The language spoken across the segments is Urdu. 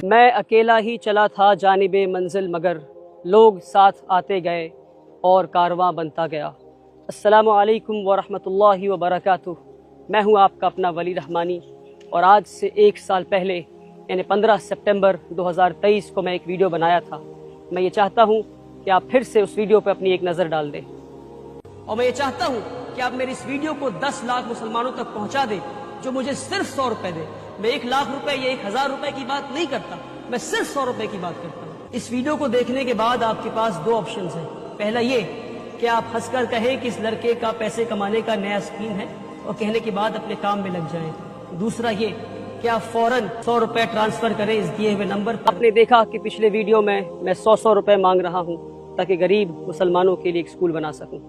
میں اکیلا ہی چلا تھا جانب منزل مگر لوگ ساتھ آتے گئے اور کارواں بنتا گیا۔ السلام علیکم ورحمۃ اللہ وبرکاتہ۔ میں ہوں آپ کا اپنا ولی رحمانی، اور آج سے 1 سال پہلے یعنی 15 سپٹمبر 2023 کو میں ایک ویڈیو بنایا تھا۔ میں یہ چاہتا ہوں کہ آپ پھر سے اس ویڈیو پہ اپنی ایک نظر ڈال دیں، اور میں یہ چاہتا ہوں کہ آپ میری اس ویڈیو کو 10 لاکھ مسلمانوں تک پہنچا دیں جو مجھے صرف 100 روپے دے۔ میں 1 لاکھ روپے یا 1000 روپے کی بات نہیں کرتا، میں صرف 100 روپے کی بات کرتا ہوں۔ اس ویڈیو کو دیکھنے کے بعد آپ کے پاس 2 آپشنز ہیں۔ پہلا یہ کہ آپ ہنس کر کہیں کہ اس لڑکے کا پیسے کمانے کا نیا اسکیم ہے، اور کہنے کے بعد اپنے کام میں لگ جائیں۔ دوسرا یہ کہ آپ فوراً 100 روپے ٹرانسفر کریں اس دیے ہوئے نمبر پر۔ آپ نے دیکھا کہ پچھلے ویڈیو میں 100 روپے مانگ رہا ہوں تاکہ غریب مسلمانوں کے لیے ایک اسکول بنا سکوں۔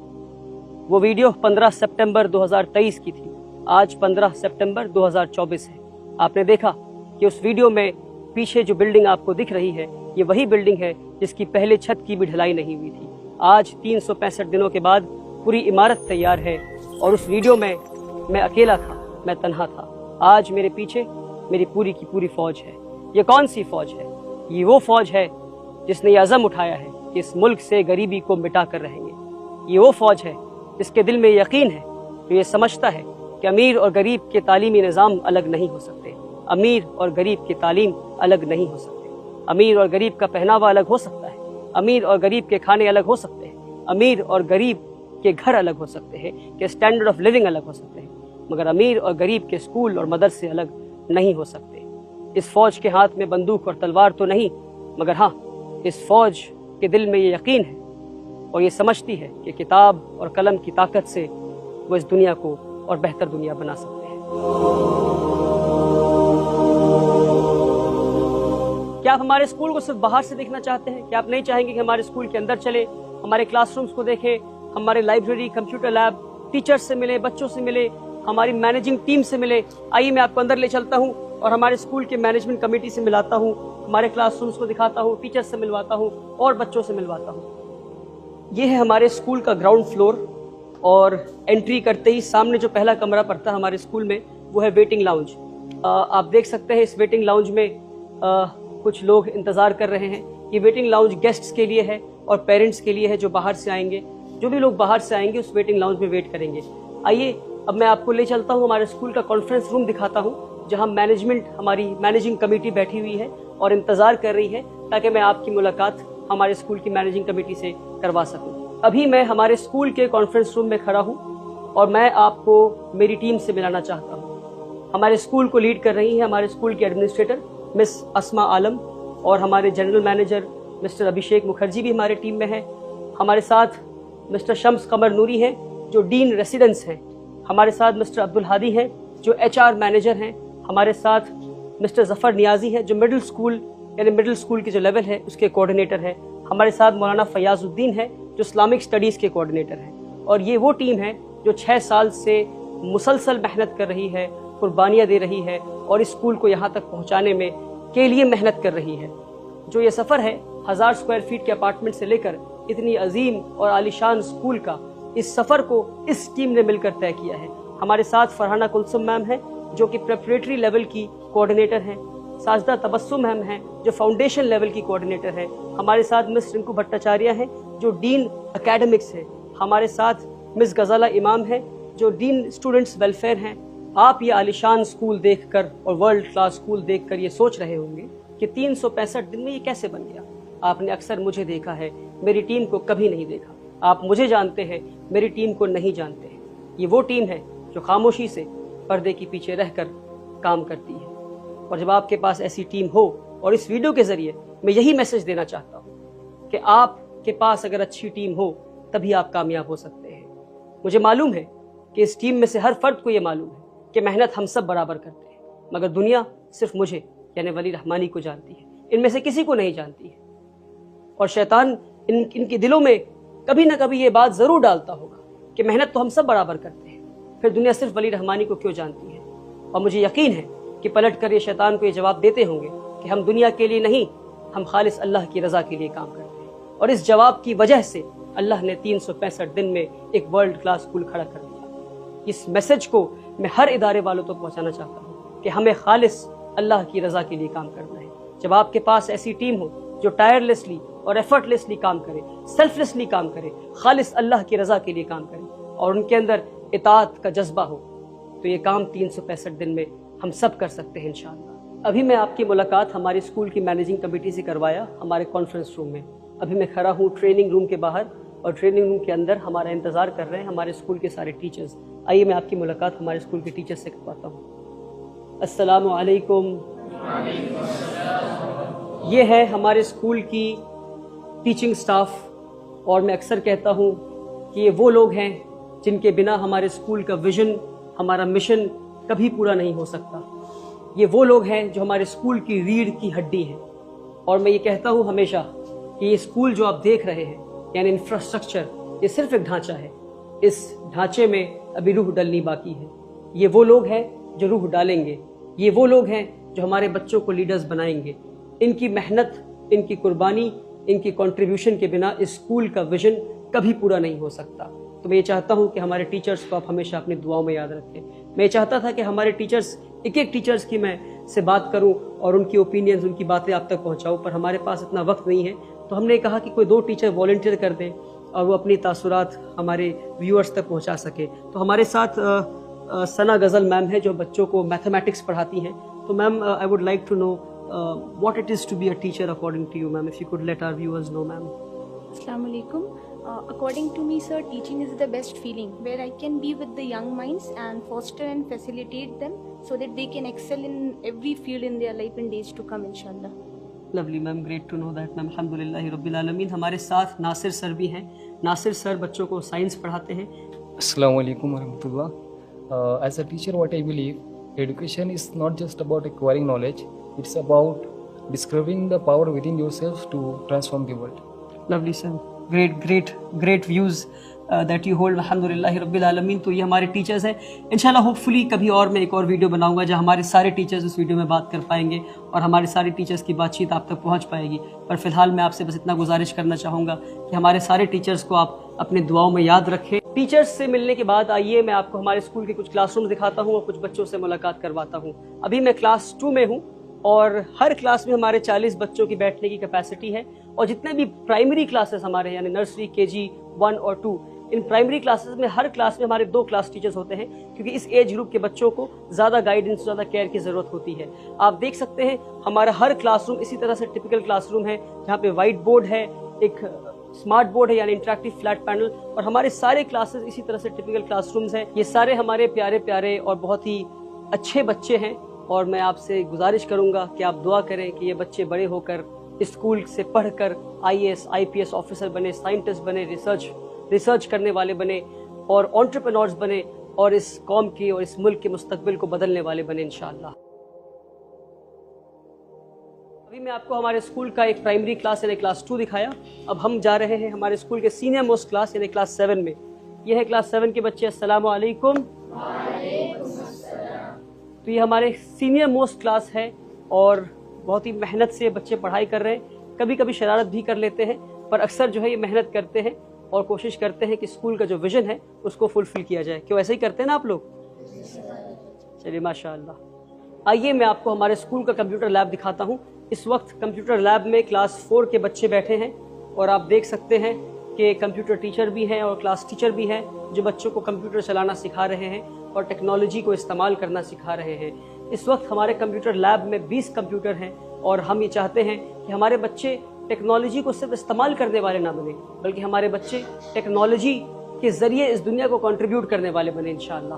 وہ ویڈیو 15 سپٹمبر 2023 کی تھی، آج 15 سپٹمبر 2024 ہے۔ آپ نے دیکھا کہ اس ویڈیو میں پیچھے جو بلڈنگ آپ کو دکھ رہی ہے یہ وہی بلڈنگ ہے جس کی پہلے چھت کی بھی ڈھلائی نہیں ہوئی تھی۔ آج 365 دنوں کے بعد پوری عمارت تیار ہے، اور اس ویڈیو میں اکیلا تھا، میں تنہا تھا۔ آج میرے پیچھے میری پوری کی پوری فوج ہے۔ یہ کون سی فوج ہے؟ یہ وہ فوج ہے جس نے یہ عزم اٹھایا ہے کہ اس ملک سے غریبی کو مٹا کر رہیں گے۔ یہ وہ فوج ہے جس کے دل میں یقین ہے، جو یہ سمجھتا ہے کہ امیر اور غریب کے تعلیمی نظام الگ نہیں ہو سکتے، امیر اور غریب کی تعلیم الگ نہیں ہو سکتے، امیر اور غریب کا پہناوا الگ ہو سکتا ہے، امیر اور غریب کے کھانے الگ ہو سکتے ہیں، امیر اور غریب کے گھر الگ ہو سکتے ہیں، کہ اسٹینڈرڈ آف لیونگ الگ ہو سکتے ہیں، مگر امیر اور غریب کے اسکول اور مدرسے الگ نہیں ہو سکتے۔ اس فوج کے ہاتھ میں بندوق اور تلوار تو نہیں، مگر ہاں اس فوج کے دل میں یہ یقین ہے اور یہ سمجھتی ہے کہ کتاب اور قلم کی طاقت سے وہ اس دنیا کو اور بہتر دنیا بنا سکتے ہیں۔ کیا آپ ہمارے اسکول کو صرف باہر سے دیکھنا چاہتے ہیں؟ کیا آپ نہیں چاہیں گے کہ ہمارے اسکول کے اندر چلے، ہمارے کلاس رومز کو دیکھیں، ہمارے لائبریری، کمپیوٹر لیب، ٹیچرز سے ملے، بچوں سے ملے، ہماری مینیجنگ ٹیم سے ملے؟ آئیے میں آپ کو اندر لے چلتا ہوں اور ہمارے اسکول کے مینجمنٹ کمیٹی سے ملاتا ہوں، ہمارے کلاس رومز کو دکھاتا ہوں، ٹیچرز سے ملواتا ہوں اور بچوں سے ملواتا ہوں۔ یہ ہے ہمارے اسکول کا گراؤنڈ فلور، اور انٹری کرتے ہی سامنے جو پہلا کمرہ پڑتا ہے ہمارے اسکول میں وہ ہے ویٹنگ لاؤنج۔ آپ دیکھ سکتے ہیں اس ویٹنگ لاؤنج میں کچھ لوگ انتظار کر رہے ہیں۔ یہ ویٹنگ لاؤنج گیسٹس کے لیے ہے اور پیرنٹس کے لیے ہے جو باہر سے آئیں گے۔ جو بھی لوگ باہر سے آئیں گے اس ویٹنگ لاؤنج میں ویٹ کریں گے۔ آئیے اب میں آپ کو لے چلتا ہوں، ہمارے اسکول کا کانفرنس روم دکھاتا ہوں جہاں مینجمنٹ، ہماری مینیجنگ کمیٹی بیٹھی ہوئی ہے اور انتظار کر رہی ہے تاکہ میں آپ کی ملاقات ہمارے اسکول کی مینیجنگ کمیٹی سے کروا سکوں۔ ابھی میں ہمارے اسکول کے کانفرنس روم میں کھڑا ہوں اور میں آپ کو میری ٹیم سے ملانا چاہتا ہوں۔ ہمارے اسکول کو لیڈ کر رہی ہیں ہمارے اسکول کی ایڈمنسٹریٹر مس اسما عالم، اور ہمارے general manager mister Abhishek Mukherjee بھی ہمارے ٹیم میں ہیں۔ ہمارے ساتھ مسٹر شمس قمر نوری ہیں جو ڈین ریسیڈنس ہیں۔ ہمارے ساتھ مسٹر عبدالہادی ہیں جو HR مینیجر ہیں۔ ہمارے ساتھ مسٹر ظفر نیازی ہیں جو مڈل اسکول یعنی مڈل اسکول کی جو لیول ہے اس کے کوآرڈینیٹر ہیں۔ ہمارے ساتھ مولانا فیاض الدین ہے جو اسلامک اسٹڈیز کے کوآرڈینیٹر ہیں۔ اور یہ وہ ٹیم ہے جو 6 سال سے مسلسل محنت کر رہی ہے، قربانیاں دے رہی ہے، اور اس اسکول کو یہاں تک پہنچانے میں کے لیے محنت کر رہی ہے۔ جو یہ سفر ہے 1000 اسکوائر فیٹ کے اپارٹمنٹ سے لے کر اتنی عظیم اور عالیشان اسکول کا، اس سفر کو اس ٹیم نے مل کر طے کیا ہے۔ ہمارے ساتھ فرحانہ کلثم میم ہیں جو کہ پریپریٹری لیول کی کوآرڈینیٹر ہیں۔ ساجدہ تبسم میم ہیں جو فاؤنڈیشن لیول کی کوآرڈینیٹر ہیں۔ ہمارے ساتھ مس رنکو بھٹاچاریہ ہیں جو ڈین اکیڈمکس ہیں۔ ہمارے ساتھ مس غزالہ امام ہیں جو ڈین اسٹوڈنٹس ویلفیئر ہیں۔ آپ یہ عالیشان اسکول دیکھ کر اور ورلڈ کلاس اسکول دیکھ کر یہ سوچ رہے ہوں گے کہ 365 دن میں یہ کیسے بن گیا۔ آپ نے اکثر مجھے دیکھا ہے، میری ٹیم کو کبھی نہیں دیکھا۔ آپ مجھے جانتے ہیں، میری ٹیم کو نہیں جانتے ہیں۔ یہ وہ ٹیم ہے جو خاموشی سے پردے کے پیچھے رہ کر کام کرتی ہے۔ اور جب آپ کے پاس ایسی ٹیم ہو، اور اس ویڈیو کے ذریعے میں یہی میسج دینا چاہتا ہوں کہ آپ کے پاس اگر اچھی ٹیم ہو تبھی آپ کامیاب ہو سکتے ہیں۔ مجھے معلوم ہے کہ اس ٹیم میں سے ہر فرد کو یہ معلوم ہے کہ محنت ہم سب برابر کرتے ہیں، مگر دنیا صرف مجھے یعنی ولی رحمانی کو جانتی ہے، ان میں سے کسی کو نہیں جانتی ہے۔ اور شیطان ان کے دلوں میں کبھی نہ کبھی یہ بات ضرور ڈالتا ہوگا کہ محنت تو ہم سب برابر کرتے ہیں، پھر دنیا صرف ولی رحمانی کو کیوں جانتی ہے؟ اور مجھے یقین ہے کہ پلٹ کر یہ شیطان کو یہ جواب دیتے ہوں گے کہ ہم دنیا کے لیے نہیں، ہم خالص اللہ کی رضا کے لیے کام کرتے ہیں۔ اور اس جواب کی وجہ سے اللہ نے 365 دن میں ایک ورلڈ کلاس اسکول کھڑا کر دیا۔ اس میسج کو میں ہر ادارے والوں تک پہنچانا چاہتا ہوں کہ ہمیں خالص اللہ کی رضا کے لیے کام کرنا ہے۔ جب آپ کے پاس ایسی ٹیم ہو جو ٹائرلیسلی اور ایفرٹلیسلی کام کرے, سیلفلیسلی کام کرے, خالص اللہ کی رضا کے لیے کام کرے, اور ان کے اندر اطاعت کا جذبہ ہو, تو یہ کام 365 دن میں ہم سب کر سکتے ہیں انشاءاللہ. ابھی میں آپ کی ملاقات ہماری اسکول کی مینیجنگ کمیٹی سے کروایا ہمارے کانفرنس روم میں. ابھی میں کھڑا ہوں ٹریننگ روم کے باہر, اور ٹریننگ روم کے اندر ہمارا انتظار کر رہے ہیں ہمارے اسکول کے سارے ٹیچرز. آئیے میں آپ کی ملاقات ہمارے اسکول کے ٹیچرز سے کرواتا ہوں. السلام علیکم. یہ ہے ہمارے اسکول کی ٹیچنگ سٹاف, اور میں اکثر کہتا ہوں کہ یہ وہ لوگ ہیں جن کے بنا ہمارے اسکول کا ویژن, ہمارا مشن کبھی پورا نہیں ہو سکتا. یہ وہ لوگ ہیں جو ہمارے اسکول کی ریڑھ کی ہڈی ہیں. اور میں یہ کہتا ہوں ہمیشہ کہ یہ اسکول جو آپ دیکھ رہے ہیں, یعنی انفراسٹرکچر, یہ صرف ایک ڈھانچہ ہے. اس ڈھانچے میں ابھی روح ڈلنی باقی ہے. یہ وہ لوگ ہیں جو روح ڈالیں گے. یہ وہ لوگ ہیں جو ہمارے بچوں کو لیڈرز بنائیں گے. ان کی محنت, ان کی قربانی, ان کی کنٹریبیوشن کے بنا اس اسکول کا ویژن کبھی پورا نہیں ہو سکتا. تو میں یہ چاہتا ہوں کہ ہمارے ٹیچرز کو آپ ہمیشہ اپنی دعاؤں میں یاد رکھیں. میں یہ چاہتا تھا کہ ہمارے ٹیچرز, ایک ٹیچرز کی میں سے بات کروں اور ان کی اوپینینز, ان کی باتیں آپ تک پہنچاؤں, پر ہمارے پاس اتنا وقت نہیں ہے. تو ہم نے کہا کہ کوئی 2 ٹیچر والنٹیئر کر دیں اور وہ اپنی تاثرات ہمارے ویورز تک پہنچا سکے. تو ہمارے ساتھ ثنا غزل میم ہے جو بچوں کو میتھمیٹکس پڑھاتی ہیں. تو ma'am, I would like to know what it is to be a teacher according to you, ma'am, if you could let our viewers know, ma'am. Assalamu alaikum. According to me, sir, teaching is the best feeling where I can be with the young minds and foster and facilitate them so that they can excel in every field in their life in days to come, inshallah. Lovely, ma'am. Great to know that, ma'am. Alhamdulillahi Rabbil Alameen. ہمارے ساتھ ناصر سر بھی ہیں. ناصر سر بچوں کو سائنس پڑھاتے ہیں. Assalamu alaikum warahmatullah. As a teacher, what I believe, education is not just about acquiring knowledge. It's about discovering the power within yourself to transform the world. Lovely, sir. Great views that you hold. الحمدللہ رب العالمین. تو یہ ہمارے ٹیچرز ہیں. انشاءاللہ ہوپفلی کبھی اور میں ایک اور ویڈیو بناؤں گا جہاں ہمارے سارے ٹیچرز اس ویڈیو میں بات کر پائیں گے اور ہمارے سارے ٹیچرز کی بات چیت آپ تک پہنچ پائے گی. پر فی الحال میں آپ سے بس اتنا گزارش کرنا چاہوں گا کہ ہمارے سارے ٹیچرز کو آپ اپنے دعاؤں میں یاد رکھیں. ٹیچرز سے ملنے کے بعد آئیے میں آپ کو ہمارے اسکول کے کچھ کلاس روم دکھاتا ہوں اور کچھ بچوں سے ملاقات کرواتا ہوں. ابھی میں کلاس 2 میں ہوں اور ہر کلاس میں ہمارے 40 بچوں کی بیٹھنے کی کیپیسٹی ہے. اور جتنے بھی پرائمری کلاسز ہمارے, یعنی نرسری, KG 1 اور 2, ان پرائمری کلاسز میں ہر کلاس میں ہمارے 2 کلاس ٹیچرز ہوتے ہیں, کیونکہ اس ایج گروپ کے بچوں کو زیادہ گائیڈنس, زیادہ کیئر کی ضرورت ہوتی ہے. آپ دیکھ سکتے ہیں ہمارا ہر کلاس روم اسی طرح سے ٹپیکل کلاس روم ہے جہاں پہ وائٹ بورڈ ہے, ایک اسمارٹ بورڈ ہے یعنی انٹریکٹیو فلیٹ پینل, اور ہمارے سارے کلاسز اسی طرح سے ٹپیکل کلاس رومز ہیں. یہ سارے ہمارے پیارے اور بہت ہی اچھے بچے ہیں, اور میں آپ سے گزارش کروں گا کہ آپ دعا کریں کہ یہ بچے بڑے ہو کر اسکول سے پڑھ کر IAS IPS آفیسر بنے, سائنٹسٹ بنے, ریسرچ کرنے والے بنے, اور انٹرپرینورز بنے, اور اس قوم کی اور اس ملک کے مستقبل کو بدلنے والے بنے انشاءاللہ. ابھی میں آپ کو ہمارے اسکول کا ایک پرائمری کلاس یعنی کلاس 2 دکھایا. اب ہم جا رہے ہیں ہمارے اسکول کے سینئر موسٹ کلاس یعنی کلاس 7 میں. یہ ہے کلاس 7 کے بچے. السلام علیکم. تو یہ ہمارے سینئر موسٹ کلاس ہے اور بہت ہی محنت سے بچے پڑھائی کر رہے ہیں. کبھی کبھی شرارت بھی کر لیتے ہیں, پر اکثر جو ہے یہ محنت کرتے ہیں اور کوشش کرتے ہیں کہ اسکول کا جو ویژن ہے اس کو فلفل کیا جائے. کیوں ایسے ہی کرتے ہیں نا آپ لوگ؟ چلیے ماشاء اللہ. آئیے میں آپ کو ہمارے اسکول کا کمپیوٹر لیب دکھاتا ہوں. اس وقت کمپیوٹر لیب میں کلاس 4 کے بچے بیٹھے ہیں اور آپ دیکھ سکتے ہیں کہ کمپیوٹر ٹیچر بھی ہیں اور کلاس ٹیچر بھی ہیں جو بچوں کو کمپیوٹر چلانا سکھا رہے ہیں اور ٹیکنالوجی کو استعمال کرنا سکھا رہے ہیں. اس وقت ہمارے کمپیوٹر لیب میں 20 کمپیوٹر ہیں اور ہم یہ چاہتے ہیں کہ ہمارے بچے ٹیکنالوجی کو صرف استعمال کرنے والے نہ بنیں, بلکہ ہمارے بچے ٹیکنالوجی کے ذریعے اس دنیا کو کنٹریبیوٹ کرنے والے بنیں انشاءاللہ.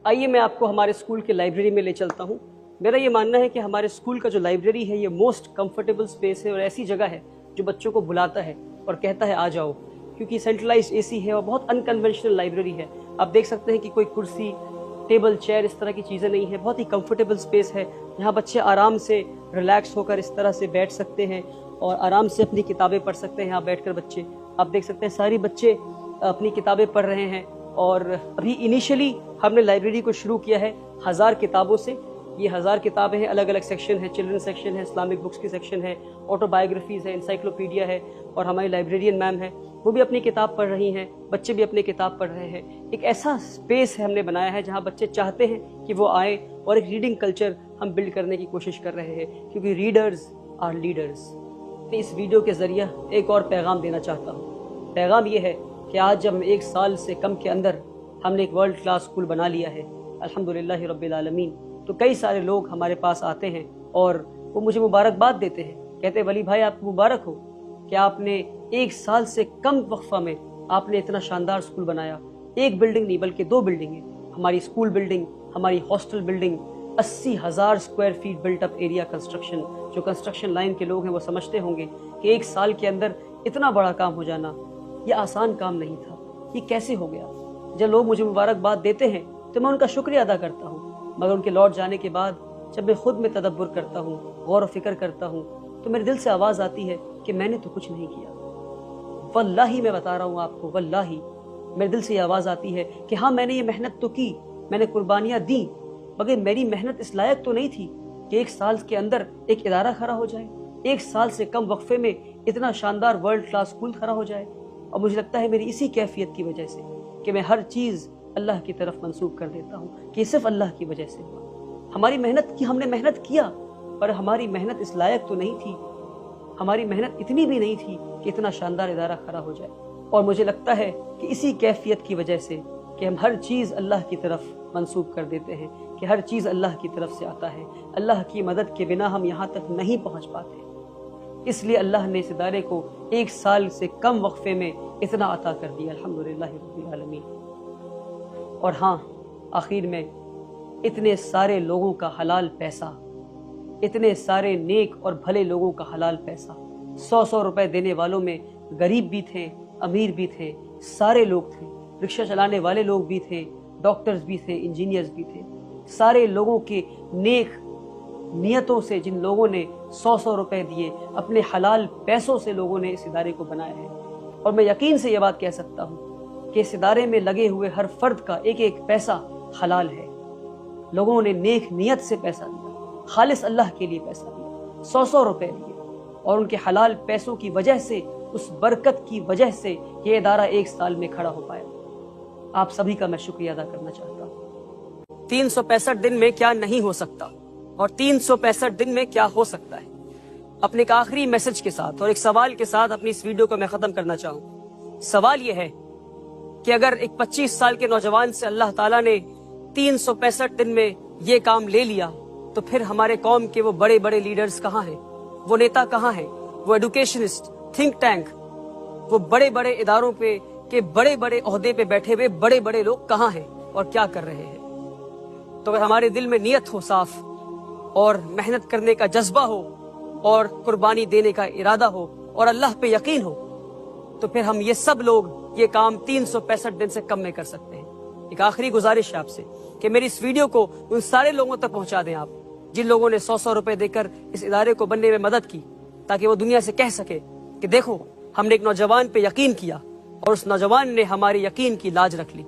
آئیے میں آپ کو ہمارے اسکول کے لائبریری میں لے چلتا ہوں. میرا یہ ماننا ہے کہ ہمارے اسکول کا جو لائبریری ہے یہ موسٹ کمفرٹیبل اسپیس ہے اور ایسی جگہ ہے جو بچوں کو بلاتا ہے اور کہتا ہے آ جاؤ, کیونکہ سینٹرلائزڈ AC ہے اور بہت انکنونشنل لائبریری ہے. آپ دیکھ سکتے ہیں کہ کوئی کرسی, ٹیبل, چیئر اس طرح کی چیزیں نہیں ہے. بہت ہی کمفرٹیبل اسپیس ہے جہاں بچے آرام سے ریلیکس ہو کر اس طرح سے بیٹھ سکتے ہیں اور آرام سے اپنی کتابیں پڑھ سکتے ہیں. یہاں بیٹھ کر بچے آپ دیکھ سکتے ہیں ساری بچے اپنی کتابیں پڑھ رہے ہیں. اور ابھی انیشلی ہم نے لائبریری کو شروع کیا ہے 1000 کتابوں سے. یہ 1000 کتابیں ہیں, الگ الگ سیکشن ہے, چلڈرن سیکشن ہے, اسلامک بکس کی سیکشن ہے, آٹو بایوگرافیز ہے, انسائکلوپیڈیا ہے, اور ہماری لائبریرین میم ہے وہ بھی اپنی کتاب پڑھ رہی ہیں, بچے بھی اپنی کتاب پڑھ رہے ہیں. ایک ایسا اسپیس ہے ہم نے بنایا ہے جہاں بچے چاہتے ہیں کہ وہ آئیں, اور ایک ریڈنگ کلچر ہم بلڈ کرنے کی کوشش کر رہے ہیں, کیونکہ ریڈرز our leaders. میں اس ویڈیو کے ذریعہ ایک اور پیغام دینا چاہتا ہوں. پیغام یہ ہے کہ آج جب 1 سال سے کم کے اندر ہم نے ایک ورلڈ کلاس اسکول بنا لیا ہے الحمدللہ رب العالمین, تو کئی سارے لوگ ہمارے پاس آتے ہیں اور وہ مجھے مبارکباد دیتے ہیں. کہتے ہیں ولی بھائی آپ کو مبارک ہو کہ آپ نے 1 سال سے کم وقفہ میں آپ نے اتنا شاندار اسکول بنایا. ایک بلڈنگ نہیں بلکہ 2 بلڈنگیں, ہماری اسکول بلڈنگ, ہماری hostel building, 80,000 square feet built up area construction. جو کنسٹرکشن لائن کے لوگ ہیں وہ سمجھتے ہوں گے کہ 1 سال کے اندر اتنا بڑا کام ہو جانا یہ آسان کام نہیں تھا. یہ کیسے ہو گیا؟ جب لوگ مجھے مبارکباد دیتے ہیں تو میں ان کا شکریہ ادا کرتا ہوں, مگر ان کے لوٹ جانے کے بعد جب میں خود میں تدبر کرتا ہوں, غور و فکر کرتا ہوں, تو میرے دل سے آواز آتی ہے کہ میں نے تو کچھ نہیں کیا. واللہ میں بتا رہا ہوں آپ کو, واللہ میرے دل سے یہ آواز آتی ہے کہ ہاں میں نے یہ محنت تو کی, میں نے قربانیاں دیں, مگر میری محنت اس لائق تو نہیں تھی کہ 1 سال کے اندر ایک ادارہ کھڑا ہو جائے, 1 سال سے کم وقفے میں اتنا شاندار ورلڈ کلاس اسکول کھڑا ہو جائے. اور مجھے لگتا ہے میری اسی کیفیت کی وجہ سے کہ میں ہر چیز اللہ کی طرف منسوب کر دیتا ہوں کہ یہ صرف اللہ کی وجہ سے ہوا. ہماری محنت کی, ہم نے محنت کیا, پر ہماری محنت اس لائق تو نہیں تھی, ہماری محنت اتنی بھی نہیں تھی کہ اتنا شاندار ادارہ کھڑا ہو جائے. اور مجھے لگتا ہے کہ اسی کیفیت کی وجہ سے کہ ہم ہر چیز اللہ کی طرف منسوب کر دیتے ہیں, کہ ہر چیز اللہ کی طرف سے آتا ہے, اللہ کی مدد کے بنا ہم یہاں تک نہیں پہنچ پاتے. اس لیے اللہ نے اس ادارے کو 1 سال سے کم وقفے میں اتنا عطا کر دیا الحمدللہ رب العالمین. اور ہاں آخر میں اتنے سارے لوگوں کا حلال پیسہ, اتنے سارے نیک اور بھلے لوگوں کا حلال پیسہ, 100 روپے دینے والوں میں غریب بھی تھے, امیر بھی تھے, سارے لوگ تھے, رکشہ چلانے والے لوگ بھی تھے, ڈاکٹرز بھی تھے, انجینئرز بھی تھے. سارے لوگوں کے نیک نیتوں سے جن لوگوں نے 100 روپے دیے, اپنے حلال پیسوں سے لوگوں نے اس ادارے کو بنایا ہے. اور میں یقین سے یہ بات کہہ سکتا ہوں کہ اس ادارے میں لگے ہوئے ہر فرد کا ایک ایک پیسہ حلال ہے. لوگوں نے نیک نیت سے پیسہ دیا, خالص اللہ کے لیے پیسہ دیا, 100 روپے دیے, اور ان کے حلال پیسوں کی وجہ سے, اس برکت کی وجہ سے یہ ادارہ 1 سال میں کھڑا ہو پایا. آپ سبھی کا میں شکریہ ادا کرنا چاہتا ہوں. 365 دن میں کیا نہیں ہو سکتا اور 365 دن میں کیا ہو سکتا ہے. اپنے ایک آخری میسج کے ساتھ اور ایک سوال کے ساتھ اپنی اس ویڈیو کو میں ختم کرنا چاہوں. سوال یہ ہے کہ اگر ایک 25 سال کے نوجوان سے اللہ تعالیٰ نے 365 دن میں یہ کام لے لیا, تو پھر ہمارے قوم کے وہ بڑے بڑے لیڈرز کہاں ہیں, وہ نیتا کہاں ہیں, وہ ایڈوکیشنسٹ, تھنک ٹینک, وہ بڑے بڑے اداروں پہ کے بڑے بڑے عہدے پہ بیٹھے ہوئے بڑے بڑے لوگ کہاں ہیں اور کیا کر رہے ہیں. تو اگر ہمارے دل میں نیت ہو صاف, اور محنت کرنے کا جذبہ ہو, اور قربانی دینے کا ارادہ ہو, اور اللہ پہ یقین ہو, تو پھر ہم یہ سب لوگ یہ کام 365 دن سے کم میں کر سکتے ہیں. ایک آخری گزارش ہے آپ سے کہ میری اس ویڈیو کو ان سارے لوگوں تک پہنچا دیں آپ جن لوگوں نے 100 روپے دے کر اس ادارے کو بننے میں مدد کی, تاکہ وہ دنیا سے کہہ سکے کہ دیکھو ہم نے ایک نوجوان پہ یقین کیا اور اس نوجوان نے ہماری یقین کی لاج رکھ لی.